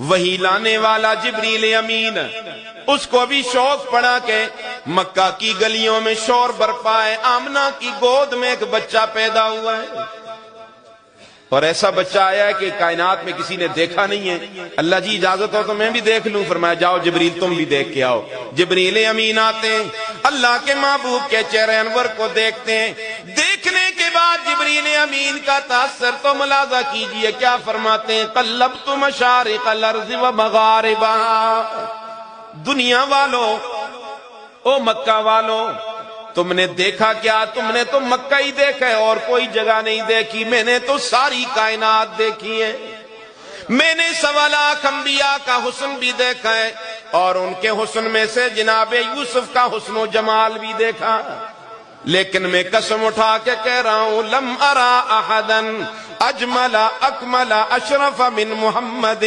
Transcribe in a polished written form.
وہی لانے والا جبریل امین، اس کو بھی شوق پڑا کہ مکہ کی گلیوں میں شور برپا ہے، آمنہ کی گود میں ایک بچہ پیدا ہوا ہے، اور ایسا بچہ آیا ہے کہ کائنات میں کسی نے دیکھا نہیں ہے۔ اللہ جی اجازت ہو تو میں بھی دیکھ لوں؟ فرمایا جاؤ جبریل تم بھی دیکھ کے آؤ۔ جبریل امین آتے ہیں، اللہ کے محبوب کے چہرے انور کو دیکھتے ہیں، دیکھنے کے بعد جبریل امین کا تاثر تو ملاحظہ کیجئے کیا فرماتے ہیں، قلبت مشارق الارض و مغاربہا، دنیا والوں، او مکہ والوں، تم نے دیکھا کیا؟ تم نے تو مکہ ہی دیکھا ہے اور کوئی جگہ نہیں دیکھی، میں نے تو ساری کائنات دیکھی ہے، میں نے 1.25 لاکھ انبیاء کا حسن بھی دیکھا ہے، اور ان کے حسن میں سے جناب یوسف کا حسن و جمال بھی دیکھا، لیکن میں قسم اٹھا کے کہہ رہا ہوں لم ارا احدا اجمل اکمل اشرف من محمد